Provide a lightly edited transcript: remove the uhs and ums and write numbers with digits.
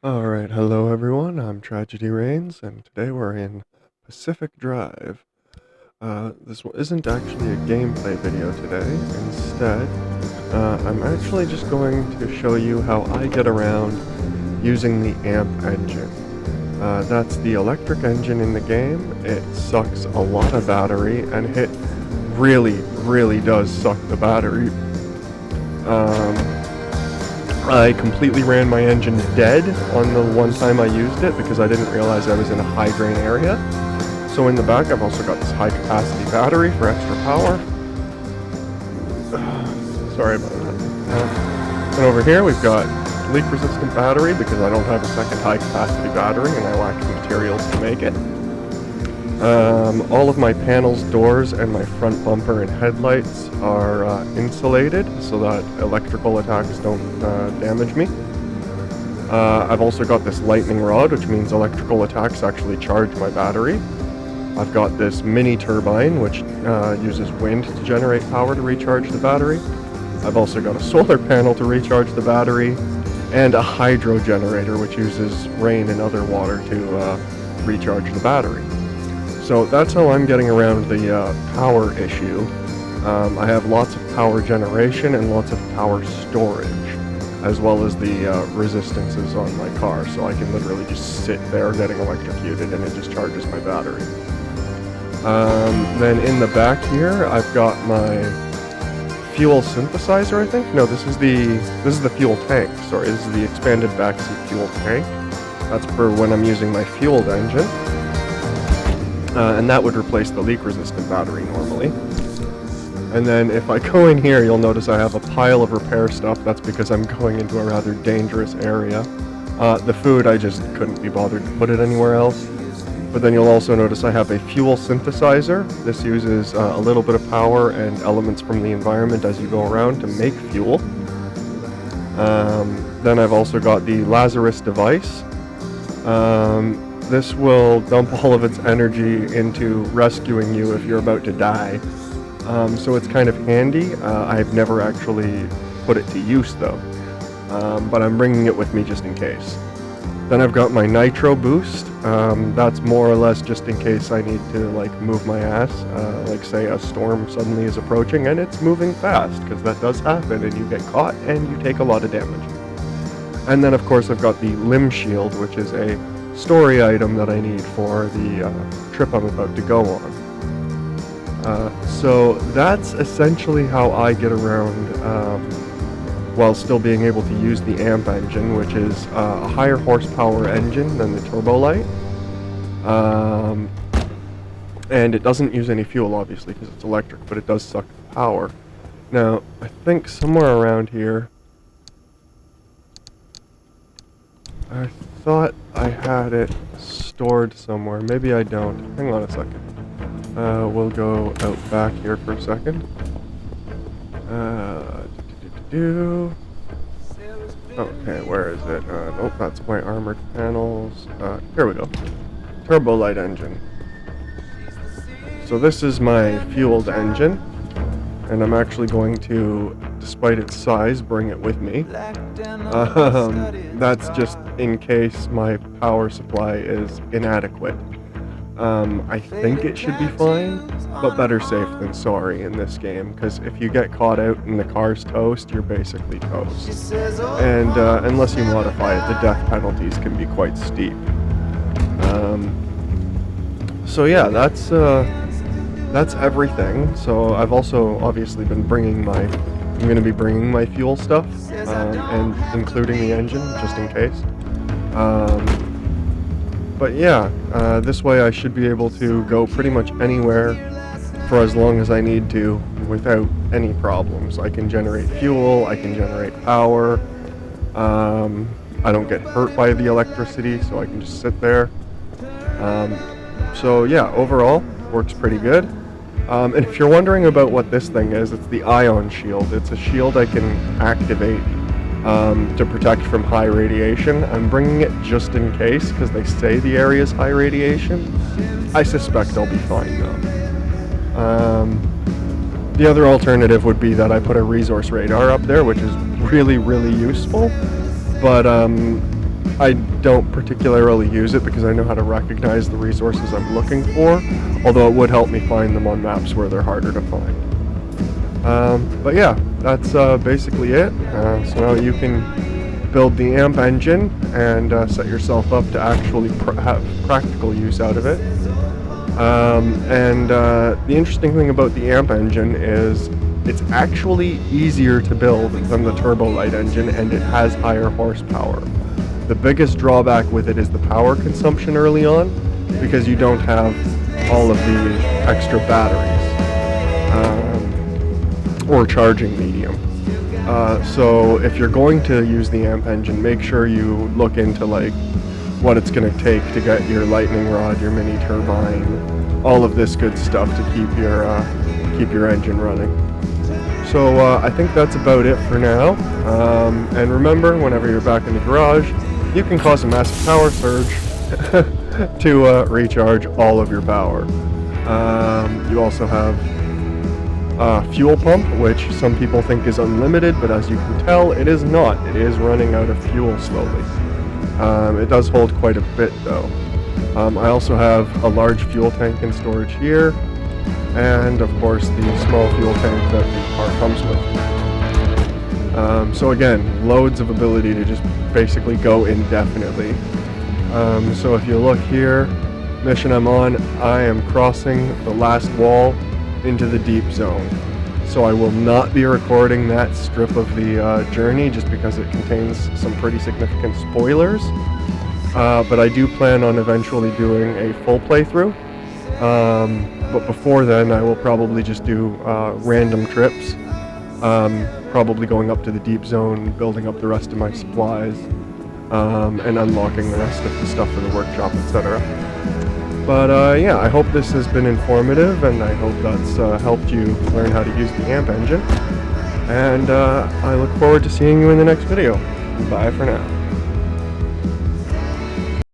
Alright, hello everyone, I'm Tragedy Reigns, and today we're in Pacific Drive. This isn't actually a gameplay video today. Instead, I'm actually just going to show you how I get around using the AMP engine. That's the electric engine in the game. It sucks a lot of battery, and it really does suck the battery. I completely ran my engine dead on the one time I used it because I didn't realize I was in a high drain area. So in the back I've also got this high capacity battery for extra power. Sorry about that. And over here we've got leak resistant battery because I don't have a second high capacity battery and I lack the materials to make it. All of my panels, doors, and my front bumper and headlights are insulated so that electrical attacks don't damage me. I've also got this lightning rod, which means electrical attacks actually charge my battery. I've got this mini turbine, which uses wind to generate power to recharge the battery. I've also got a solar panel to recharge the battery, and a hydro generator, which uses rain and other water to recharge the battery. So that's how I'm getting around the power issue. I have lots of power generation and lots of power storage, as well as the resistances on my car, so I can literally just sit there getting electrocuted and it just charges my battery. Then in the back here, I've got my fuel synthesizer, I think? No, this is the fuel tank. Sorry, this is the expanded backseat fuel tank. That's for when I'm using my fueled engine. And that would replace the leak-resistant battery normally. And then if I go in here, you'll notice I have a pile of repair stuff. That's because I'm going into a rather dangerous area. The food, I just couldn't be bothered to put it anywhere else. But then you'll also notice I have a fuel synthesizer. This uses a little bit of power and elements from the environment as you go around to make fuel. Then I've also got the Lazarus device. This will dump all of its energy into rescuing you if you're about to die. So it's kind of handy. I've never actually put it to use though, but I'm bringing it with me just in case. Then I've got my nitro boost. That's more or less just in case I need to move my ass, like say a storm suddenly is approaching and it's moving fast, because that does happen and you get caught and you take a lot of damage. And then of course I've got the limb shield, which is a story item that I need for the trip I'm about to go on. So that's essentially how I get around while still being able to use the AMP engine, which is a higher horsepower engine than the Turbo Light. And it doesn't use any fuel, obviously, because it's electric, but it does suck power. Now, I think somewhere around here, I thought I had it stored somewhere. Maybe I don't. Hang on a second. We'll go out back here for a second. Okay, where is it? Nope, that's my armored panels. Here we go. Turbo light engine. So this is my fueled engine, and I'm actually going to, despite its size, bring it with me. That's just in case my power supply is inadequate. I think it should be fine, but better safe than sorry in this game, because if you get caught out and the car's toast, you're basically toast. And unless you modify it, the death penalties can be quite steep. So yeah, that's everything. So I've also obviously been bringing I'm going to be bringing my fuel stuff, and including the engine, just in case. But yeah, this way I should be able to go pretty much anywhere for as long as I need to without any problems. I can generate fuel, I can generate power, I don't get hurt by the electricity, so I can just sit there. So yeah, overall, works pretty good. And if you're wondering about what this thing is, it's the ion shield. It's a shield I can activate to protect from high radiation. I'm bringing it just in case, because they say the area is high radiation. I suspect I'll be fine though. The other alternative would be that I put a resource radar up there, which is really useful, but I don't particularly use it because I know how to recognize the resources I'm looking for, although it would help me find them on maps where they're harder to find. But yeah, that's basically it. So now you can build the AMP engine and set yourself up to actually have practical use out of it. The interesting thing about the AMP engine is it's actually easier to build than the turbo light engine, and it has higher horsepower. The biggest drawback with it is the power consumption early on, because you don't have all of the extra batteries or charging medium. So if you're going to use the AMP engine, make sure you look into like what it's going to take to get your lightning rod, your mini turbine, all of this good stuff to keep your engine running. So I think that's about it for now. And remember, whenever you're back in the garage, you can cause a massive power surge to recharge all of your power. You also have fuel pump, which some people think is unlimited, but as you can tell, it is not. It is running out of fuel slowly. It does hold quite a bit though. I also have a large fuel tank in storage here, and of course the small fuel tank that the car comes with. So again, loads of ability to just basically go indefinitely. So if you look here, mission I'm on, I am crossing the last wall into the deep zone. So I will not be recording that strip of the journey just because it contains some pretty significant spoilers. But I do plan on eventually doing a full playthrough. But before then, I will probably just do random trips. Probably going up to the deep zone, building up the rest of my supplies, and unlocking the rest of the stuff for the workshop, etc. But yeah, I hope this has been informative, and I hope that's helped you learn how to use the AMP engine. And I look forward to seeing you in the next video. Bye for now.